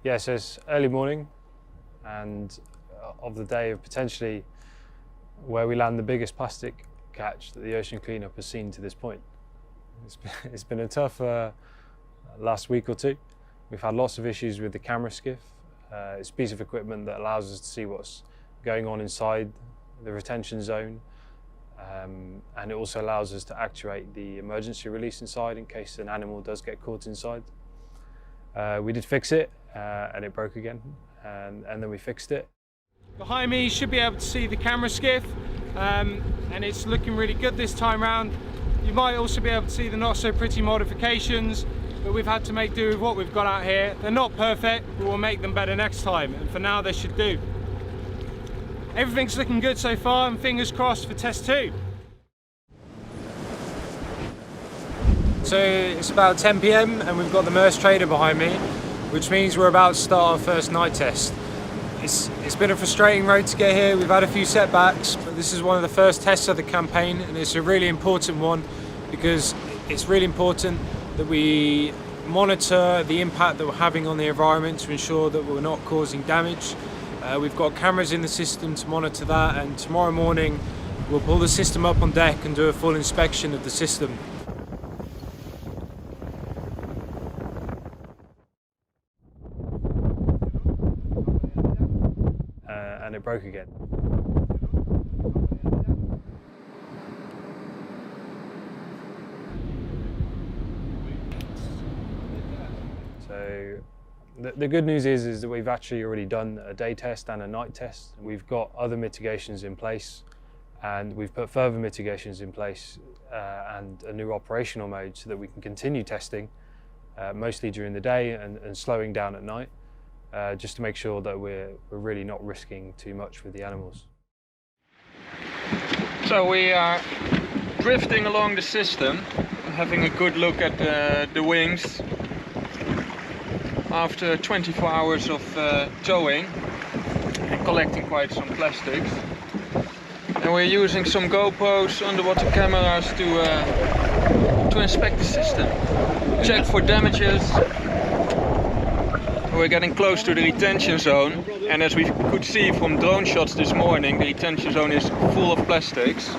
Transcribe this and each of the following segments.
Yeah, so it's early morning and of the day of potentially where we land the biggest plastic catch that the ocean cleanup has seen to this point. It's been a tough last week or two. We've had lots of issues with the camera skiff. It's a piece of equipment that allows us to see what's going on inside the retention zone, and it also allows us to actuate the emergency release inside in case an animal does get caught inside. We did fix it and it broke again, and then we fixed it. Behind me you should be able to see the camera skiff, and it's looking really good this time round. You might also be able to see the not so pretty modifications, but we've had to make do with what we've got out here. They're not perfect, but we'll make them better next time, and for now they should do. Everything's looking good so far, and fingers crossed for test 2. So it's about 10 PM and we've got the Maersk Trader behind me, which means we're about to start our first night test. It's been a frustrating road to get here. We've had a few setbacks, but this is one of the first tests of the campaign, and it's a really important one because it's really important that we monitor the impact that we're having on the environment to ensure that we're not causing damage. We've got cameras in the system to monitor that, and tomorrow morning we'll pull the system up on deck and do a full inspection of the system. And it broke again. So the good news is that we've actually already done a day test and a night test. We've got other mitigations in place, and we've put further mitigations in place and a new operational mode so that we can continue testing mostly during the day and slowing down at night. Just to make sure that we're really not risking too much with the animals. So we are drifting along the system, having a good look at the wings after 24 hours of towing and collecting quite some plastics. And we're using some GoPros, underwater cameras to inspect the system, check for damages. We're getting close to the retention zone, and as we could see from drone shots this morning, the retention zone is full of plastics.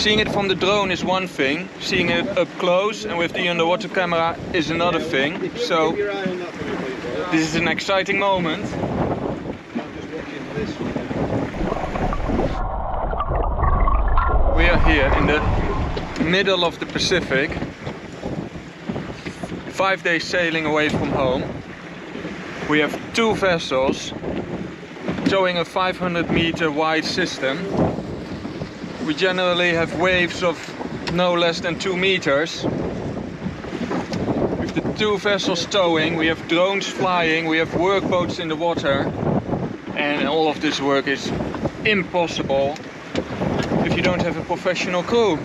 Seeing it from the drone is one thing, seeing it up close and with the underwater camera is another thing. So this is an exciting moment. We are here in the middle of the Pacific. 5 days sailing away from home. We have 2 vessels towing a 500-meter wide system. We generally have waves of no less than 2 meters. With the 2 vessels towing, we have drones flying, we have workboats in the water, and all of this work is impossible if you don't have a professional crew.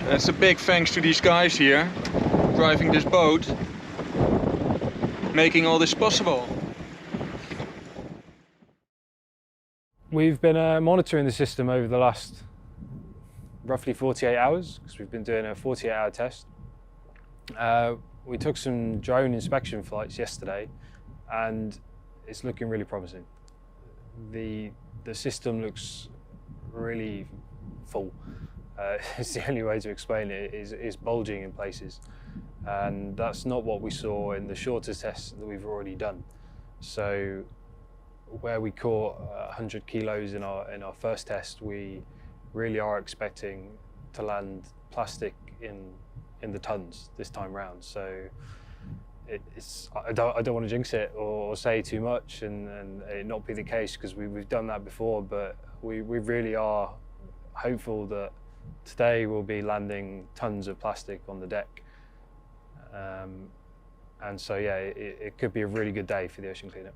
That's a big thanks to these guys here driving this boat, making all this possible. We've been monitoring the system over the last roughly 48 hours because we've been doing a 48-hour test. We took some drone inspection flights yesterday and it's looking really promising. The system looks really full. It's the only way to explain it. It's bulging in places, and that's not what we saw in the shortest tests that we've already done. So where we caught 100 kilos in our first test, we really are expecting to land plastic in the tons this time round. So I don't want to jinx it or say too much and it not be the case, because we've done that before, but we really are hopeful that today we'll be landing tons of plastic on the deck. And so yeah, it could be a really good day for the ocean cleanup.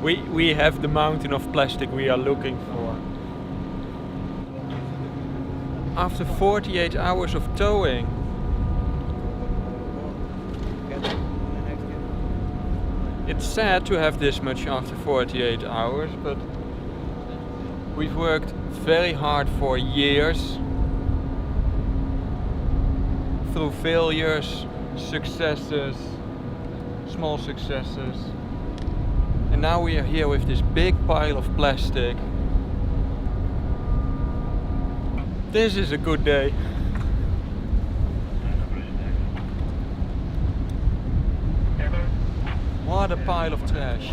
We have the mountain of plastic we are looking for. After 48 hours of towing. It's sad to have this much after 48 hours, but We've worked very hard for years, through failures, successes, small successes, and now we are here with this big pile of plastic. This is a good day. What a pile of trash.